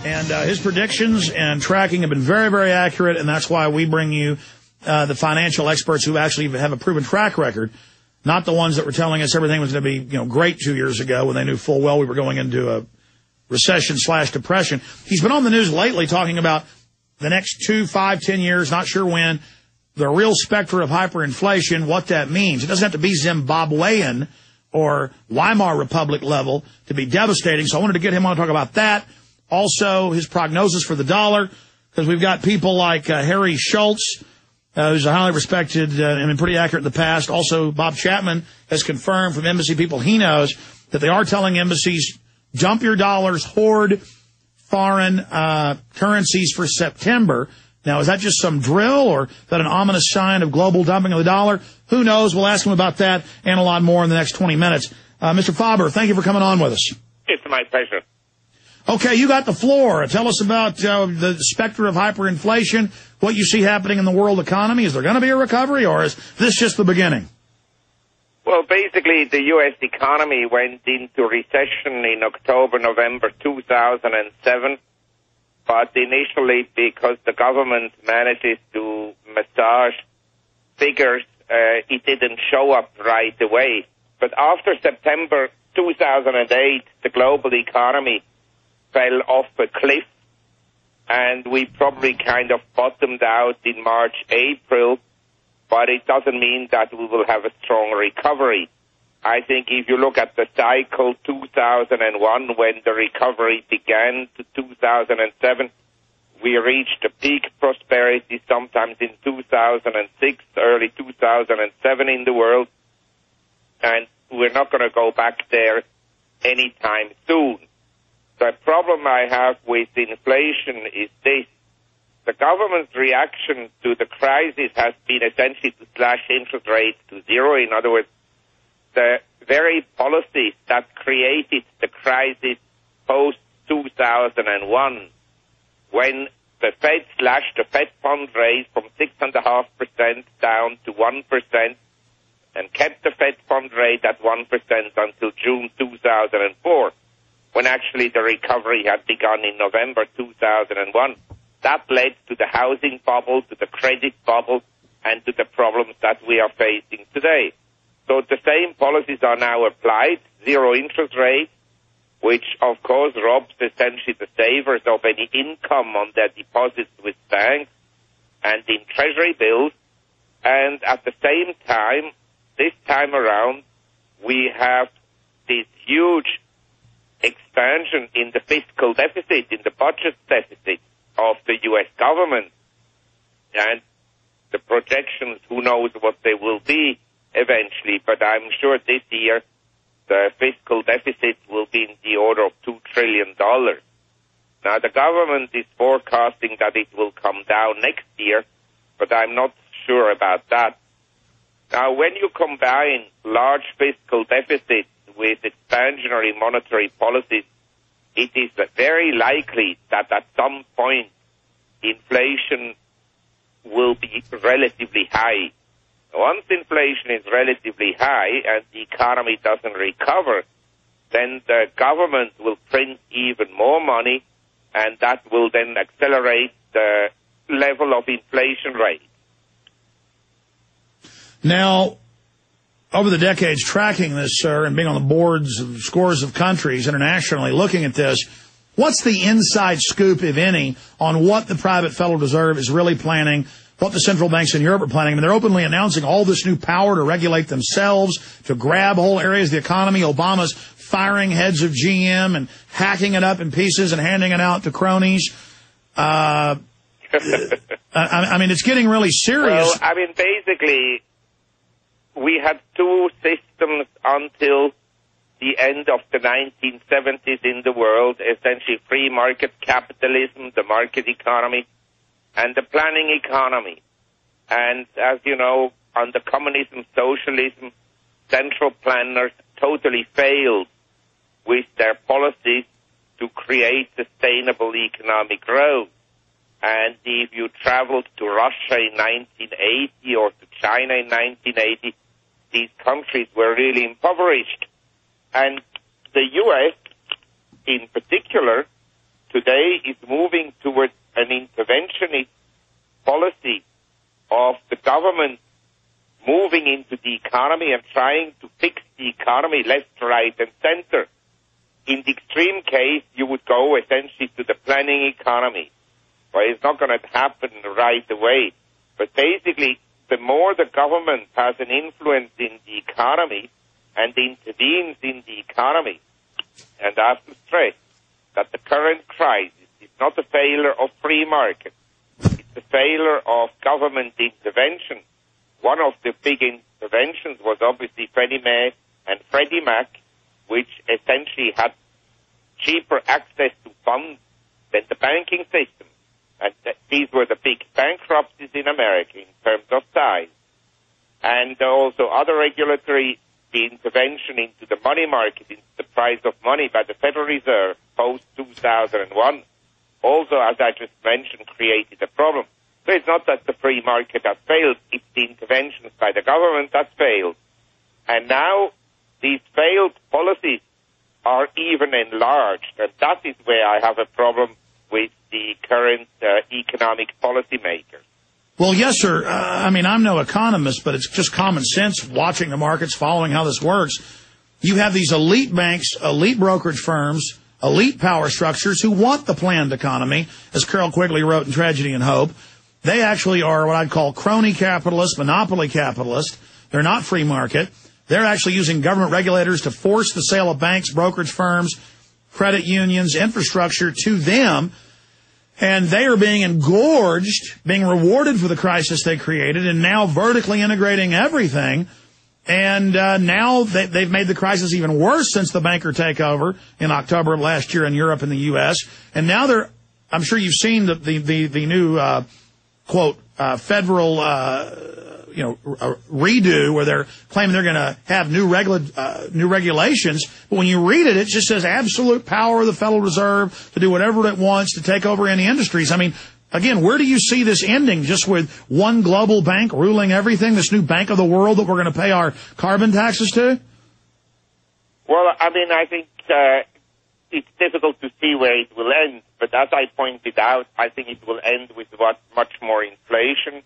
And his predictions and tracking have been very, very accurate, and that's why we bring you the financial experts who actually have a proven track record, not the ones that were telling us everything was going to be, great 2 years ago when they knew full well we were going into a recession/depression. He's been on the news lately talking about the next 2, 5, 10 years, not sure when, the real specter of hyperinflation, what that means. It doesn't have to be Zimbabwean or Weimar Republic level to be devastating. So I wanted to get him on to talk about that. Also, his prognosis for the dollar, because we've got people like Harry Schultz, who's a highly respected and been pretty accurate in the past. Also, Bob Chapman has confirmed from embassy people he knows that they are telling embassies, dump your dollars, hoard foreign currencies for September. Now, is that just some drill, or is that an ominous sign of global dumping of the dollar? Who knows? We'll ask him about that and a lot more in the next 20 minutes. Mr. Faber, thank you for coming on with us. It's my pleasure. Okay, you got the floor. Tell us about the specter of hyperinflation, what you see happening in the world economy. Is there going to be a recovery, or is this just the beginning? Well, basically, the U.S. economy went into recession in October, November 2007. But initially, because the government manages to massage figures, it didn't show up right away. But after September 2008, the global economy fell off a cliff, and we probably kind of bottomed out in March, April, but it doesn't mean that we will have a strong recovery. I think if you look at the cycle 2001, when the recovery began, to 2007, we reached a peak prosperity sometimes in 2006, early 2007 in the world, and we're not going to go back there anytime soon. The problem I have with inflation is this. The government's reaction to the crisis has been essentially to slash interest rates to zero. In other words, the very policies that created the crisis post-2001, when the Fed slashed the Fed fund rate from 6.5% down to 1% and kept the Fed fund rate at 1% until June 2004, when actually the recovery had begun in November 2001. That led to the housing bubble, to the credit bubble, and to the problems that we are facing today. So the same policies are now applied, zero interest rates, which of course robs essentially the savers of any income on their deposits with banks and in treasury bills. And at the same time, this time around, we have this huge expansion in the fiscal deficit, in the budget deficit of the U.S. government. And the projections, who knows what they will be eventually, but I'm sure this year the fiscal deficit will be in the order of $2 trillion. Now, the government is forecasting that it will come down next year, but I'm not sure about that. Now, when you combine large fiscal deficits with expansionary monetary policies, it is very likely that at some point inflation will be relatively high. Once inflation is relatively high and the economy doesn't recover, then the government will print even more money, and that will then accelerate the level of inflation rate. Now, over the decades tracking this, sir, and being on the boards of scores of countries internationally looking at this, what's the inside scoop, if any, on what the private Federal Reserve is really planning, what the central banks in Europe are planning? I mean, they're openly announcing all this new power to regulate themselves, to grab whole areas of the economy. Obama's firing heads of GM and hacking it up in pieces and handing it out to cronies. I mean, it's getting really serious. Well, I mean, basically, we had two systems until the end of the 1970s in the world, essentially free market capitalism, the market economy, and the planning economy. And as you know, under communism, socialism, central planners totally failed with their policies to create sustainable economic growth. And if you traveled to Russia in 1980 or to China in 1980, these countries were really impoverished. And the U.S., in particular, today is moving towards an interventionist policy of the government moving into the economy and trying to fix the economy left, right, and center. In the extreme case, you would go essentially to the planning economy. Well, it's not going to happen right away. But basically, the more the government has an influence in the economy and intervenes in the economy, and I have to stress that the current crisis is not a failure of free market. It's a failure of government intervention. One of the big interventions was obviously Fannie Mae and Freddie Mac, which essentially had cheaper access to funds than the banking system. And these were the big bankruptcies in America in terms of size. And also other regulatory, the intervention into the money market, into the price of money by the Federal Reserve post-2001, also, as I just mentioned, created a problem. So it's not that the free market has failed, it's the interventions by the government that failed. And now these failed policies are even enlarged, and that is where I have a problem with the current economic policy makers. Well, yes, sir. I mean, I'm no economist, but it's just common sense watching the markets, following how this works. You have these elite banks, elite brokerage firms, elite power structures who want the planned economy, as Carol Quigley wrote in Tragedy and Hope. They actually are what I'd call crony capitalists, monopoly capitalists. They're not free market. They're actually using government regulators to force the sale of banks, brokerage firms, credit unions, infrastructure to them. And they are being engorged, being rewarded for the crisis they created, and now vertically integrating everything. And now they've made the crisis even worse since the banker takeover in October of last year in Europe and the U.S. And now I'm sure you've seen the new, quote, federal, redo where they're claiming they're going to have new regulations. But when you read it, it just says absolute power of the Federal Reserve to do whatever it wants to take over any industries. I mean, again, where do you see this ending? Just with one global bank ruling everything, this new bank of the world that we're going to pay our carbon taxes to? Well, I mean, I think it's difficult to see where it will end. But as I pointed out, I think it will end with much more inflation.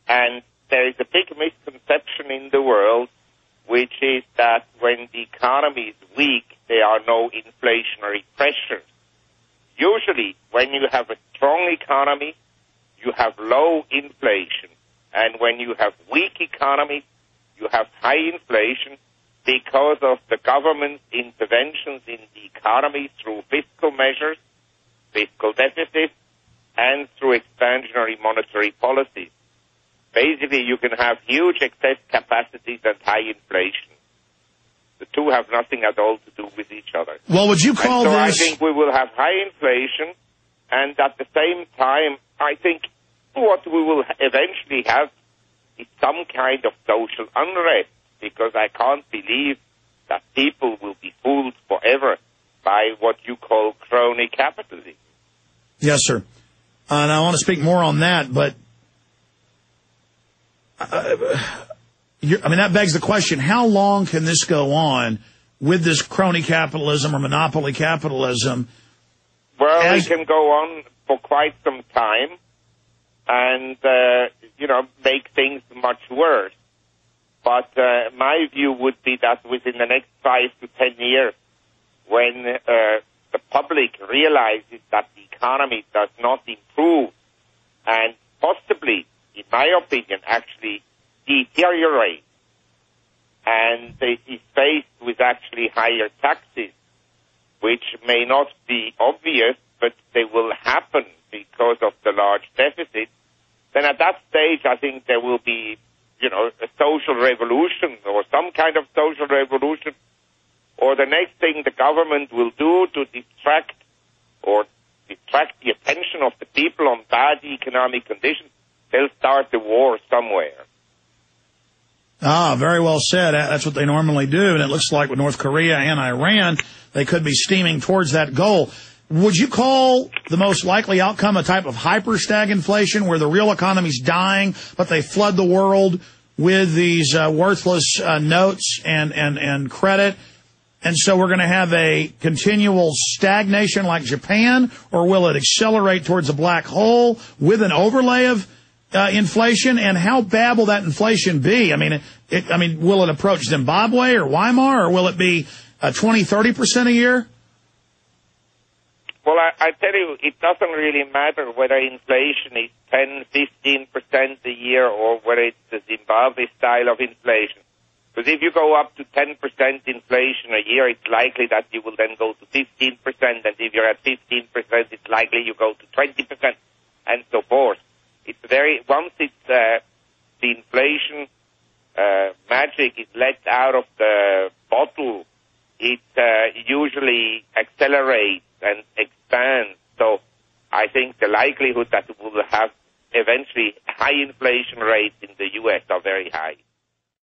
And there is a big misconception in the world, which is that when the economy is weak, there are no inflationary pressures. Usually, when you have a strong economy, you have low inflation. And when you have weak economy, you have high inflation because of the government's interventions in the economy through fiscal measures, fiscal deficits, and through expansionary monetary policies. Basically, you can have huge excess capacities and high inflation. The two have nothing at all to do with each other. Well, would you call this... I think we will have high inflation, and at the same time, I think what we will eventually have is some kind of social unrest, because I can't believe that people will be fooled forever by what you call crony capitalism. Yes, sir. And I want to speak more on that, but that begs the question, how long can this go on with this crony capitalism or monopoly capitalism? Well, it can go on for quite some time and, make things much worse. But my view would be that within the next 5 to 10 years, when the public realizes that the economy does not improve and possibly, in my opinion, actually deteriorate, and is faced with actually higher taxes, which may not be obvious, but they will happen because of the large deficit, then at that stage I think there will be, a social revolution or some kind of social revolution, or the next thing the government will do to distract the attention of the people on bad economic conditions, they'll start the war somewhere. Ah, very well said. That's what they normally do, and it looks like with North Korea and Iran, they could be steaming towards that goal. Would you call the most likely outcome a type of hyper-stagflation, where the real economy's dying, but they flood the world with these worthless notes and credit, And so we're going to have a continual stagnation like Japan, or will it accelerate towards a black hole with an overlay of inflation? And how bad will that inflation be? I mean, will it approach Zimbabwe or Weimar, or will it be 20-30% a year? Well, I tell you, it doesn't really matter whether inflation is 10-15% a year or whether it's the Zimbabwe style of inflation. Because if you go up to 10% inflation a year, it's likely that you will then go to 15%, and if you're at 15%, it's likely you go to 20%, and so forth. It's once it's the inflation magic is let out of the bottle, it usually accelerates and expands. So I think the likelihood that we will have eventually high inflation rates in the U.S. are very high.